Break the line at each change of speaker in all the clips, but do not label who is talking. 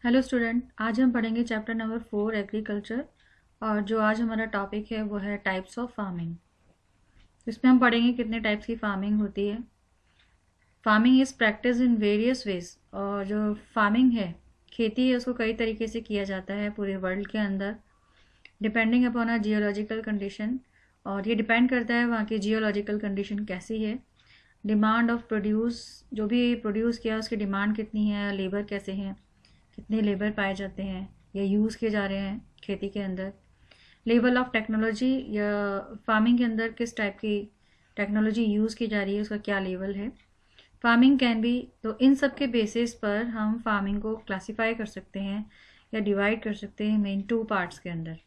Hello student, आज हम पढ़ेंगे चैप्टर नंबर 4 एग्रीकल्चर। और जो आज हमारा टॉपिक है वो है टाइप्स ऑफ फार्मिंग। इसमें हम पढ़ेंगे कितने टाइप्स की फार्मिंग होती है। Farming is practice in various ways. और जो फार्मिंग है, खेती है, उसको कई तरीके से किया जाता है पूरे वर्ल्ड के अंदर, depending upon a geological condition. और ये डिपेंड करता है वहाँ की जियोलॉजिकल कंडीशन कैसी है, डिमांड ऑफ प्रोड्यूस, जो भी प्रोड्यूस किया उसकी डिमांड कितनी है, लेबर कैसे हैं, कितने लेबर पाए जाते हैं या यूज़ किए जा रहे हैं खेती के अंदर, लेवल ऑफ टेक्नोलॉजी या फार्मिंग के अंदर किस टाइप की टेक्नोलॉजी यूज़ की जा रही है, उसका क्या लेवल है। फार्मिंग कैन बी, तो इन सब के बेसिस पर हम फार्मिंग को क्लासीफाई कर सकते हैं या डिवाइड कर सकते हैं मेन 2 पार्ट्स के अंदर।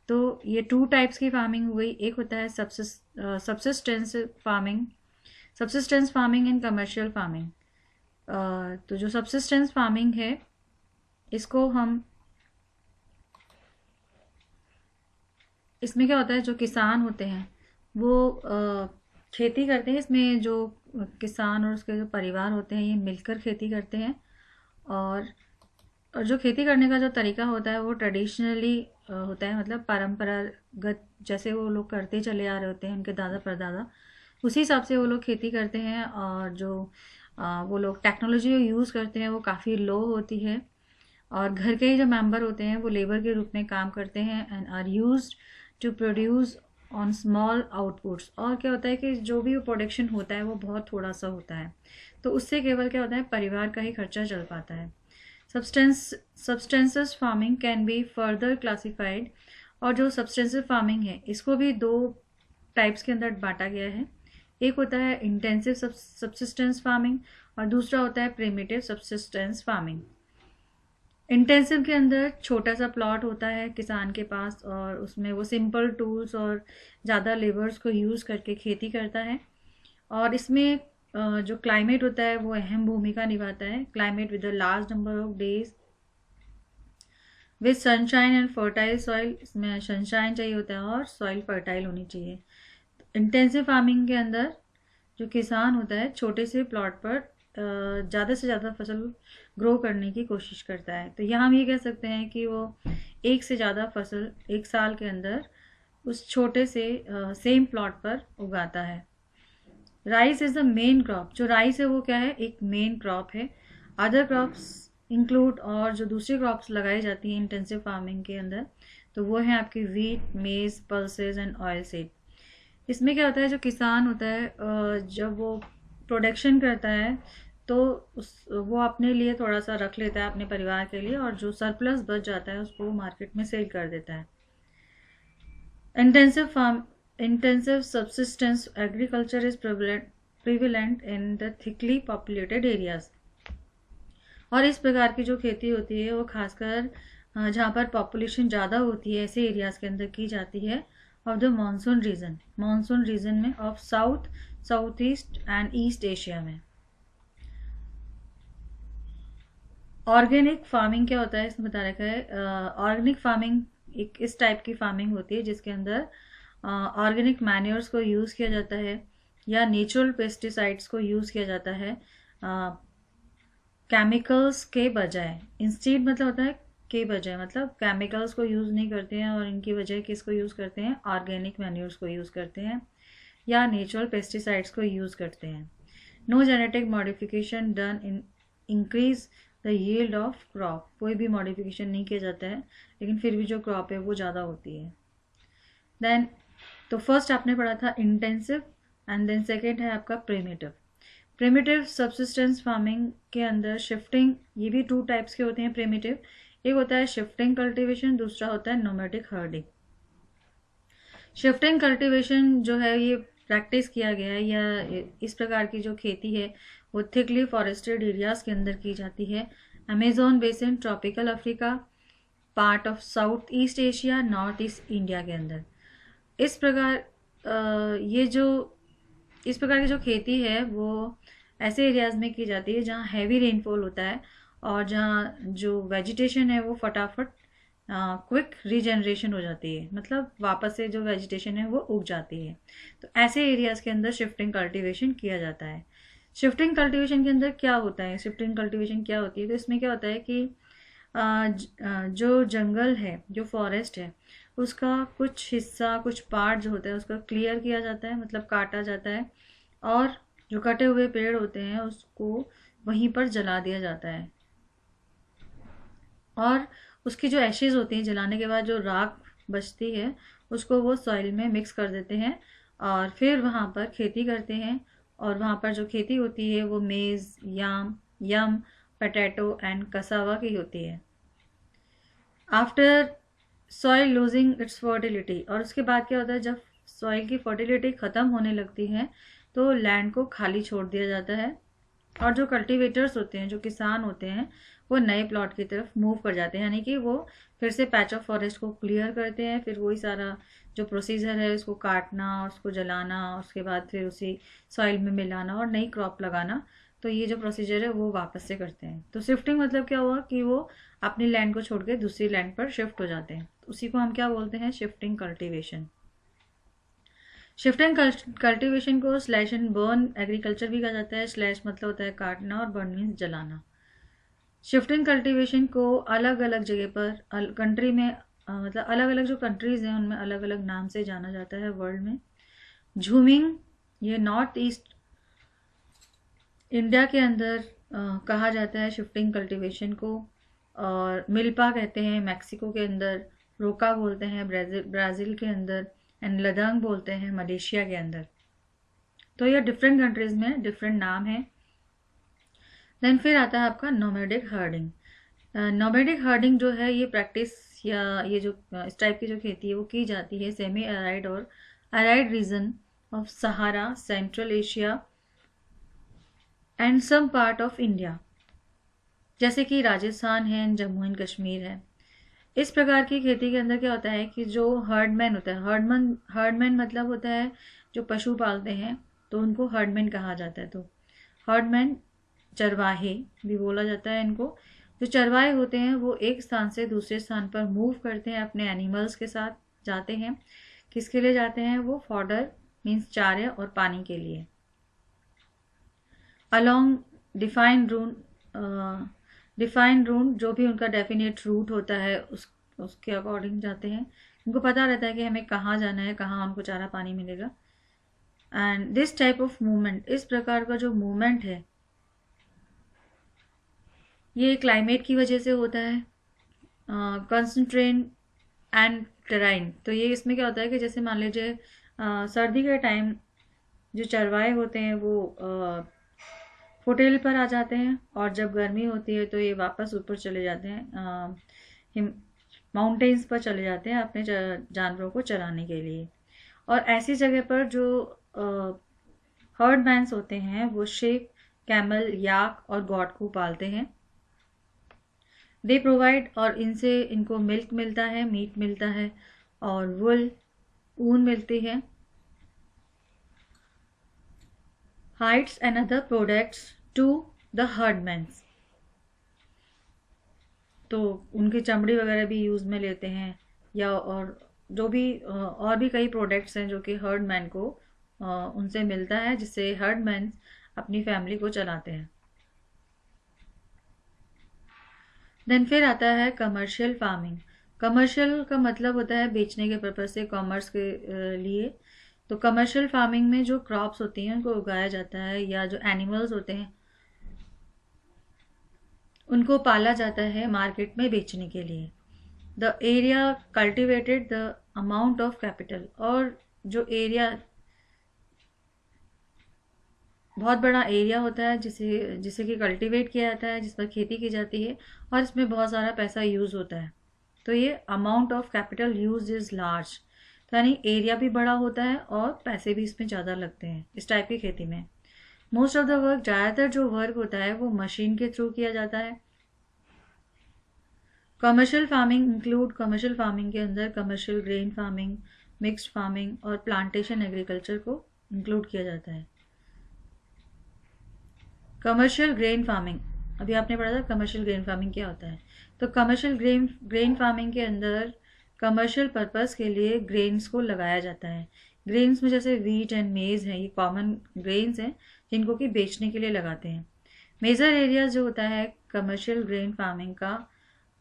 तो ये 2 टाइप्स की फार्मिंग हो गई। एक होता है subsistence farming, subsistence farming and commercial farming. तो जो सबसिस्टेंस फार्मिंग है, इसको हम, इसमें क्या होता है, जो किसान होते हैं वो खेती करते हैं। इसमें जो किसान और उसके जो परिवार होते हैं ये मिलकर खेती करते हैं। और जो खेती करने का जो तरीका होता है वो ट्रेडिशनली होता है, मतलब परंपरागत, जैसे वो लोग करते चले आ रहे होते हैं उनके दादा परदादा, उसी हिसाब से वो लोग खेती करते हैं। और जो वो लोग टेक्नोलॉजी यूज़ करते हैं वो काफ़ी लो होती है। और घर के ही जो मेंबर होते हैं वो लेबर के रूप में काम करते हैं and are used to produce on small outputs. और क्या होता है कि जो भी प्रोडक्शन होता है वो बहुत थोड़ा सा होता है, तो उससे केवल क्या होता है, परिवार का ही खर्चा चल पाता है। Substances farming can be further classified. और जो सब्सटेंसिव फार्मिंग है इसको भी 2 टाइप्स के अंदर बांटा गया है। एक होता है इंटेंसिव सब्सिस्टेंस फार्मिंग और दूसरा होता है प्रिमिटिव सब्सिस्टेंस फार्मिंग। इंटेंसिव के अंदर छोटा सा प्लॉट होता है किसान के पास और उसमें वो सिंपल टूल्स और ज़्यादा लेबर्स को यूज़ करके खेती करता है। और इसमें जो क्लाइमेट होता है वो अहम भूमिका निभाता है। Climate with the large number of days with sunshine and fertile soil, इसमें सनशाइन चाहिए होता है और सॉइल फर्टाइल होनी चाहिए। इंटेंसिव फार्मिंग के अंदर जो किसान होता है छोटे से प्लॉट पर ज़्यादा से ज़्यादा फसल ग्रो करने की कोशिश करता है। तो यहाँ हम ये कह सकते हैं कि वो एक से ज़्यादा फसल एक साल के अंदर उस छोटे से सेम प्लॉट पर उगाता है। Rice is the main crop. जो राइस है वो क्या है, एक मेन क्रॉप है। अदर क्रॉप्स इंक्लूड, और जो दूसरी क्रॉप्स लगाई जाती हैं इंटेंसिव फार्मिंग के अंदर, तो वो है आपकी वीट, मेज, पल्सेज एंड ऑयल सीड। इसमें क्या होता है, जो किसान होता है जब वो प्रोडक्शन करता है तो वो अपने लिए थोड़ा सा रख लेता है अपने परिवार के लिए, और जो सरप्लस बच जाता है उसको मार्केट में सेल कर देता है। Intensive subsistence agriculture is prevalent in the thickly populated areas. और इस प्रकार की जो खेती होती है वो खासकर जहाँ पर पॉपुलेशन ज़्यादा होती है ऐसे एरियाज के अंदर की जाती है, ऑफ द मानसून रीजन में of south east and east Asia में। ऑर्गेनिक फार्मिंग क्या होता है, इसमें बता रखा है। ऑर्गेनिक फार्मिंग एक इस टाइप की फार्मिंग होती है जिसके अंदर ऑर्गेनिक मैन्योर्स को यूज़ किया जाता है या नेचुरल पेस्टिसाइड्स को यूज़ किया जाता है केमिकल्स के बजाय। इंस्टीड मतलब होता है के बजाय, मतलब केमिकल्स को यूज़ नहीं करते हैं और इनकी बजाय किसको यूज़ करते हैं, ऑर्गेनिक मैन्योर्स को यूज़ करते हैं या नेचुरल पेस्टिसाइड्स को यूज़ करते हैं। No genetic modification done in increase the yield of crop. कोई भी मॉडिफिकेशन नहीं किया जाता है लेकिन फिर भी जो क्रॉप है वो ज़्यादा होती है। देन तो फर्स्ट आपने पढ़ा था इंटेंसिव एंड देन सेकेंड है आपका प्रिमिटिव सब्सिस्टेंस फार्मिंग के अंदर शिफ्टिंग, ये भी 2 टाइप्स के होते हैं प्रिमिटिव। एक होता है शिफ्टिंग कल्टीवेशन, दूसरा होता है नोमैटिक हर्डिंग। शिफ्टिंग कल्टीवेशन जो है ये प्रैक्टिस किया गया है या इस प्रकार की जो खेती है वो थिकली फॉरेस्टेड एरियाज के अंदर की जाती है। Amazon basin, tropical Africa, part of south east Asia, north east India के अंदर। इस प्रकार ये जो इस प्रकार की जो खेती है वो ऐसे एरियाज में की जाती है जहाँ हैवी रेनफॉल होता है और जहाँ जो वेजिटेशन है वो फटाफट क्विक रीजनरेशन हो जाती है, मतलब वापस से जो वेजिटेशन है वो उग जाती है। तो ऐसे एरियाज के अंदर शिफ्टिंग कल्टीवेशन किया जाता है। शिफ्टिंग कल्टीवेशन के अंदर क्या होता है, शिफ्टिंग कल्टीवेशन क्या होती है, तो इसमें क्या होता है कि जो जंगल है, जो फॉरेस्ट है, उसका कुछ हिस्सा, कुछ पार्ट जो होता है उसका क्लियर किया जाता है, मतलब काटा जाता है, और जो कटे हुए पेड़ होते हैं उसको वहीं पर जला दिया जाता है, और उसकी जो एशेज होती हैं, जलाने के बाद जो राख बचती है उसको वो सॉइल में मिक्स कर देते हैं और फिर वहाँ पर खेती करते हैं। और वहाँ पर जो खेती होती है वो मेज़, यम, पोटैटो एंड कसावा की होती है। After soil losing its fertility, और उसके बाद क्या होता है, जब सॉइल की फर्टिलिटी ख़त्म होने लगती है तो लैंड को खाली छोड़ दिया जाता है, और जो कल्टीवेटर्स होते हैं, जो किसान होते हैं, वो नए प्लॉट की तरफ मूव कर जाते हैं, यानी कि वो फिर से पैच ऑफ फॉरेस्ट को क्लियर करते हैं, फिर वही सारा जो प्रोसीजर है उसको काटना, उसको जलाना, उसके बाद फिर उसी सॉइल में मिलाना और नई क्रॉप लगाना, तो ये जो प्रोसीजर है वो वापस से करते हैं। तो शिफ्टिंग मतलब क्या हुआ कि वो अपनी लैंड को छोड़ के दूसरी लैंड पर शिफ्ट हो जाते हैं, तो उसी को हम क्या बोलते हैं, शिफ्टिंग कल्टिवेशन। शिफ्टिंग कल्टीवेशन को स्लैश एंड बर्न एग्रीकल्चर भी कहा जाता है। स्लैश मतलब होता है काटना और बर्न मीन्स जलाना। शिफ्टिंग कल्टीवेशन को अलग अलग जगह पर कंट्री में मतलब अलग अलग जो कंट्रीज हैं उनमें अलग अलग नाम से जाना जाता है वर्ल्ड में। झूमिंग, ये नॉर्थ ईस्ट इंडिया के अंदर कहा जाता है शिफ्टिंग कल्टीवेशन को, और मिल्पा कहते हैं मैक्सिको के अंदर, रोका बोलते हैं ब्राज़ील के अंदर, एंड लदांग बोलते हैं मलेशिया के अंदर। तो ये डिफरेंट कंट्रीज में डिफरेंट नाम है। देन फिर आता है आपका नोमैडिक हर्डिंग। नोमैडिक हर्डिंग जो है ये प्रैक्टिस या ये जो इस टाइप की जो खेती है वो की जाती है सेमी अराइड और arid region of Sahara, central Asia and some part of India, जैसे कि राजस्थान है, जम्मू एंड कश्मीर है। इस प्रकार की खेती के अंदर क्या होता है कि जो हर्डमैन होता है, हर्डमैन मतलब होता है जो पशु पालते हैं, तो उनको हर्डमैन कहा जाता है। तो हर्डमैन, चरवाहे भी बोला जाता है इनको। जो चरवाहे होते हैं वो एक स्थान से दूसरे स्थान पर मूव करते हैं, अपने एनिमल्स के साथ जाते हैं। किसके लिए जाते हैं वो, फॉडर मीन्स चारे और पानी के लिए। अलोंग डिफाइंड रूट, जो भी उनका डेफिनेट रूट होता है उसके अकॉर्डिंग जाते हैं। उनको पता रहता है कि हमें कहाँ जाना है, कहाँ उनको चारा पानी मिलेगा। And this type of movement, इस प्रकार का जो मूवमेंट है ये क्लाइमेट की वजह से होता है। कंसंट्रेन एंड टेराइन, तो ये इसमें क्या होता है कि जैसे मान लीजिए सर्दी के टाइम जो चरवाहे होते हैं वो फुटेल पर आ जाते हैं, और जब गर्मी होती है तो ये वापस ऊपर चले जाते हैं, माउंटेन्स पर चले जाते हैं अपने जानवरों को चराने के लिए। और ऐसी जगह पर जो हर्डमैन्स होते हैं वो शेप, कैमल, याक और गॉट को पालते हैं। दे प्रोवाइड, और इनसे इनको मिल्क मिलता है, मीट मिलता है, और वुल, ऊन मिलती है, hides and other products to the herdmans। तो उनकी चमड़ी वगैरह भी यूज में लेते हैं, या और जो भी और भी कई प्रोडक्ट्स हैं जो कि हर्डमैन को उनसे मिलता है, जिससे हर्डमैन अपनी फैमिली को चलाते हैं। देन फिर आता है कमर्शियल फार्मिंग। कमर्शियल का मतलब होता है बेचने के पर्पज से, कॉमर्स के लिए। तो कमर्शियल फार्मिंग में जो क्रॉप्स होती हैं उनको उगाया जाता है, या जो एनिमल्स होते हैं उनको पाला जाता है मार्केट में बेचने के लिए। The area cultivated, the amount of capital, और जो एरिया बहुत बड़ा एरिया होता है जिसे कि कल्टीवेट किया जाता है, जिस पर खेती की जाती है, और इसमें बहुत सारा पैसा यूज होता है। तो ये amount of capital use is large, तो यानी एरिया भी बड़ा होता है और पैसे भी इसमें ज़्यादा लगते हैं इस टाइप की खेती में। मोस्ट ऑफ द वर्क, ज़्यादातर जो वर्क होता है वो मशीन के थ्रू किया जाता है। Commercial farming include, commercial farming के अंदर commercial grain farming, mixed farming और प्लांटेशन एग्रीकल्चर को इंक्लूड किया जाता है। कमर्शियल ग्रेन फार्मिंग, अभी आपने पढ़ा था कमर्शियल ग्रेन फार्मिंग क्या होता है। तो कमर्शियल ग्रेन फार्मिंग के अंदर कमर्शियल पर्पस के लिए ग्रेन्स को लगाया जाता है। ग्रेन्स में जैसे वीट एंड मेज हैं, ये कॉमन ग्रेन्स हैं जिनको कि बेचने के लिए लगाते हैं। मेजर एरियाज जो होता है कमर्शियल ग्रेन फार्मिंग का,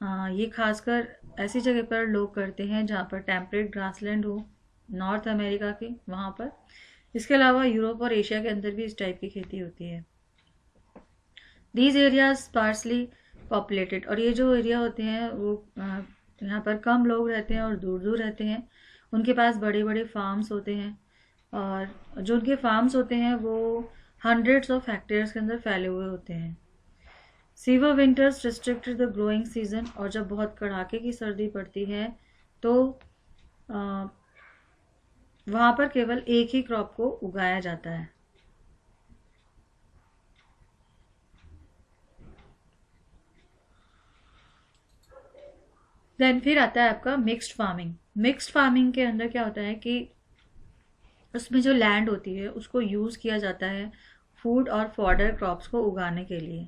ये खासकर ऐसी जगह पर लोग करते हैं जहाँ पर टेम्परेट ग्रासलैंड हो, नॉर्थ अमेरिका के वहाँ पर। इसके अलावा यूरोप और एशिया के अंदर भी इस टाइप की खेती होती है। दीज एरियाज स्पार्सली पॉपुलेटेड, और ये जो एरिया होते हैं वो यहाँ पर कम लोग रहते हैं और दूर दूर रहते हैं। उनके पास बड़े बड़े फार्म्स होते हैं, और जो उनके फार्म्स होते हैं वो हंड्रेड्स ऑफ हेक्टेयर्स के अंदर फैले हुए होते हैं। Sewer winters restricted the growing season, और जब बहुत कड़ाके की सर्दी पड़ती है तो वहाँ पर केवल एक ही क्रॉप को उगाया जाता है। देन फिर आता है आपका मिक्स्ड फार्मिंग। मिक्स्ड फार्मिंग के अंदर क्या होता है कि उसमें जो लैंड होती है उसको यूज़ किया जाता है फूड और फॉडर क्रॉप्स को उगाने के लिए।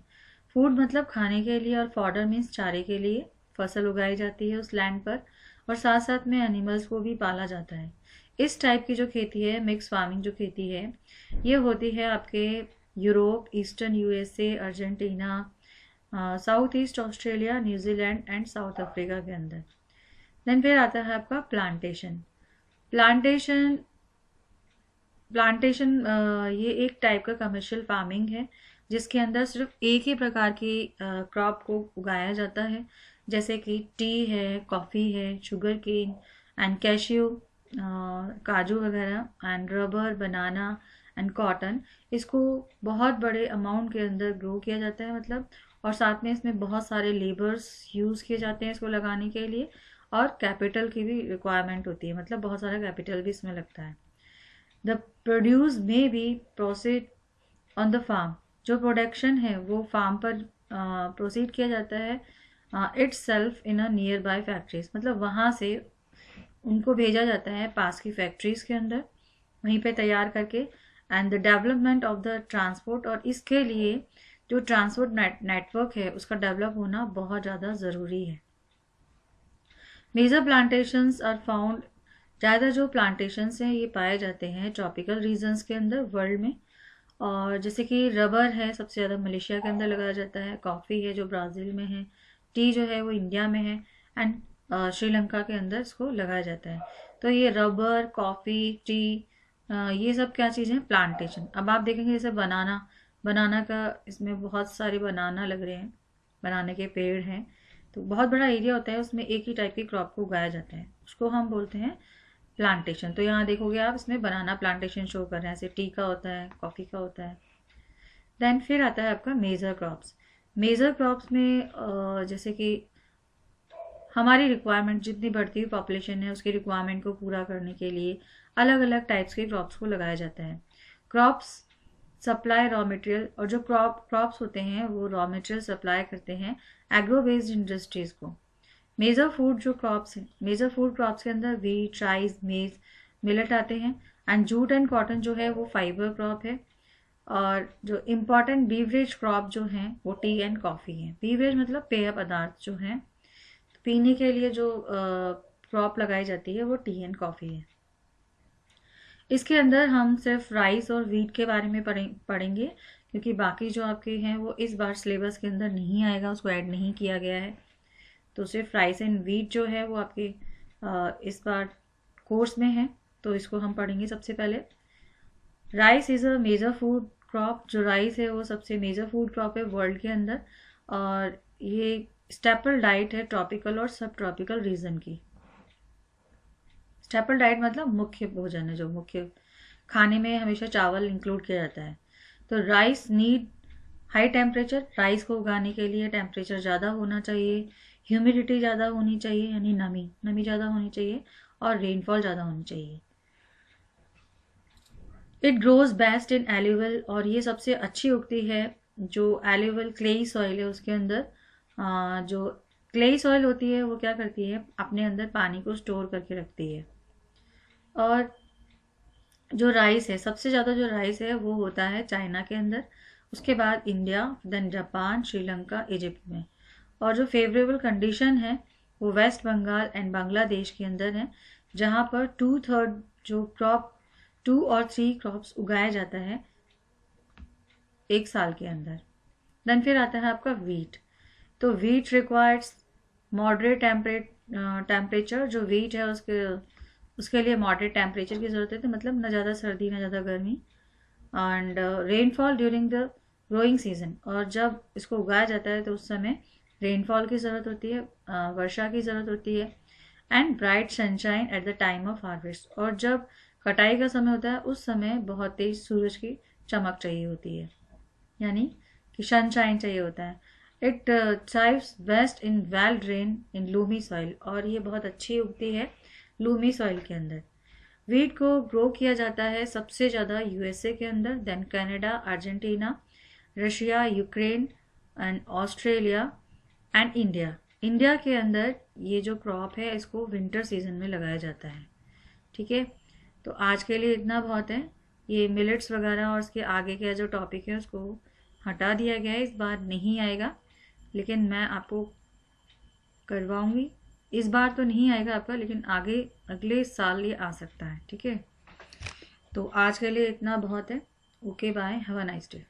फूड मतलब खाने के लिए, और फॉडर मीन्स चारे के लिए फसल उगाई जाती है उस लैंड पर, और साथ साथ में एनिमल्स को भी पाला जाता है। इस टाइप की जो खेती है, मिक्स फार्मिंग जो खेती है, ये होती है आपके Europe, eastern USA, Argentina, south east Australia, New Zealand and south Africa के अंदर। देन फिर आता है आपका प्लांटेशन। प्लांटेशन प्लांटेशन ये एक टाइप का कमर्शियल फार्मिंग है जिसके अंदर सिर्फ एक ही प्रकार की क्रॉप को उगाया जाता है, जैसे कि टी है, कॉफ़ी है, शुगर केन एंड कैश्यू, काजू वगैरह, and rubber, banana and cotton. इसको बहुत बड़े अमाउंट के अंदर ग्रो किया जाता है, मतलब, और साथ में इसमें बहुत सारे लेबर्स यूज़ किए जाते हैं इसको लगाने के लिए, और कैपिटल की भी रिक्वायरमेंट होती है, मतलब बहुत सारा कैपिटल भी इसमें लगता है। द प्रोड्यूस में be proceed on the farm, जो प्रोडक्शन है वो फार्म पर प्रोसीड किया जाता है itself in a nearby factories, मतलब वहाँ से उनको भेजा जाता है पास की फैक्ट्रीज के अंदर, वहीं पे तैयार करके। And the development of the transport, और इसके लिए जो ट्रांसपोर्ट नेटवर्क है उसका डेवलप होना बहुत ज़्यादा ज़रूरी है। मेजर प्लांटेशंस आर फाउंड, ज़्यादा जो प्लांटेशंस हैं ये पाए जाते हैं ट्रॉपिकल रीजन्स के अंदर वर्ल्ड में, और जैसे कि रबर है सबसे ज़्यादा मलेशिया के अंदर लगाया जाता है, कॉफ़ी है जो ब्राज़ील में है, टी जो है वो इंडिया में है, एंड श्रीलंका के अंदर इसको लगाया जाता है। तो ये रबर, कॉफ़ी, टी, ये सब क्या चीज़ें हैं, प्लांटेशन। अब आप देखेंगे जैसे बनाना का, इसमें बहुत सारे बनाना लग रहे हैं, बनाने के पेड़ हैं, तो बहुत बड़ा एरिया होता है, उसमें एक ही टाइप की क्रॉप को उगाया जाता है, उसको हम बोलते हैं प्लांटेशन। तो यहाँ देखोगे आप इसमें बनाना प्लांटेशन शो कर रहे हैं, ऐसे टी का होता है, कॉफ़ी का होता है। देन फिर आता है आपका मेजर क्रॉप्स। मेजर क्रॉप्स में जैसे कि हमारी रिक्वायरमेंट जितनी बढ़ती हुई पॉपुलेशन है उसकी रिक्वायरमेंट को पूरा करने के लिए अलग अलग टाइप्स के क्रॉप्स को लगाया जाता है। क्रॉप्स सप्लाई रॉ मटेरियल, और जो क्रॉप्स होते हैं वो रॉ मटेरियल सप्लाई करते हैं एग्रो बेस्ड इंडस्ट्रीज को। मेजर फूड जो क्रॉप्स हैं, मेजर फूड क्रॉप्स के अंदर व्हीट, राइस, मेज, मिलेट आते हैं, एंड जूट एंड कॉटन जो है वो फाइबर क्रॉप है। और जो इम्पॉर्टेंट बीवरेज क्रॉप जो हैं वो टी एंड कॉफ़ी है। बीवरेज मतलब पेय पदार्थ जो हैं, तो पीने के लिए जो क्रॉप लगाई जाती है वो टी एंड कॉफ़ी है। इसके अंदर हम सिर्फ राइस और व्हीट के बारे में पढ़ेंगे, क्योंकि बाकी जो आपके हैं वो इस बार सिलेबस के अंदर नहीं आएगा, उसको ऐड नहीं किया गया है। तो सिर्फ राइस एंड व्हीट जो है वो आपके इस बार कोर्स में है, तो इसको हम पढ़ेंगे। सबसे पहले rice is a major food crop. जो राइस है वो सबसे मेजर फूड क्रॉप है वर्ल्ड के अंदर, और ये स्टेपल डाइट है ट्रॉपिकल और सब ट्रॉपिकल रीजन की। स्टेपल डाइट मतलब मुख्य भोजन है, जो मुख्य खाने में हमेशा चावल इंक्लूड किया जाता है। तो rice need high temperature, rice को उगाने के लिए टेम्परेचर ज़्यादा होना चाहिए, ह्यूमिडिटी ज़्यादा होनी चाहिए, यानी नमी ज़्यादा होनी चाहिए, और रेनफॉल ज़्यादा होनी चाहिए। It grows best in alluvial, और ये सबसे अच्छी उगती है जो एल्यूवल क्लेई सॉइल है उसके अंदर। जो क्लेई सॉइल होती है वो क्या करती है, अपने अंदर पानी को स्टोर करके रखती है। और जो राइस है, सबसे ज़्यादा जो राइस है वो होता है चाइना के अंदर, उसके बाद India, then Japan, Sri Lanka, Egypt में। और जो फेवरेबल कंडीशन है वो वेस्ट बंगाल एंड बांग्लादेश के अंदर है, जहाँ पर 2/3 जो क्रॉप 2 और 3 क्रॉप्स उगाया जाता है एक साल के अंदर। देन फिर आता है आपका वीट। तो वीट रिक्वायर्स मॉडरेट टेम्परेचर, जो वीट है उसके लिए मॉडरेट टेम्परेचर की ज़रूरत है, मतलब ना ज़्यादा सर्दी ना ज़्यादा गर्मी। And rainfall during the growing season, और जब इसको उगाया जाता है तो उस समय रेनफॉल की ज़रूरत होती है, वर्षा की ज़रूरत होती है। And bright sunshine at the time of harvest, और जब कटाई का समय होता है उस समय बहुत तेज सूरज की चमक चाहिए होती है, यानी कि सनशाइन चाहिए होता है। It thrives best in well drain in Lumi soil, और ये बहुत अच्छी उगती है लूमी सॉइल के अंदर। वीट को ग्रो किया जाता है सबसे ज़्यादा यूएसए के अंदर, then Canada, Argentina, Russia, Ukraine and Australia and India. India के अंदर ये जो क्रॉप है इसको विंटर सीजन में लगाया जाता है। ठीक है, तो आज के लिए इतना बहुत है। ये मिलेट्स वगैरह और उसके आगे का जो टॉपिक है उसको हटा दिया गया है, इस बार नहीं आएगा, लेकिन मैं आपको करवाऊंगी। इस बार तो नहीं आएगा आपका, लेकिन आगे अगले साल ये आ सकता है। ठीक है, तो आज के लिए इतना बहुत है। Okay bye, have a nice day.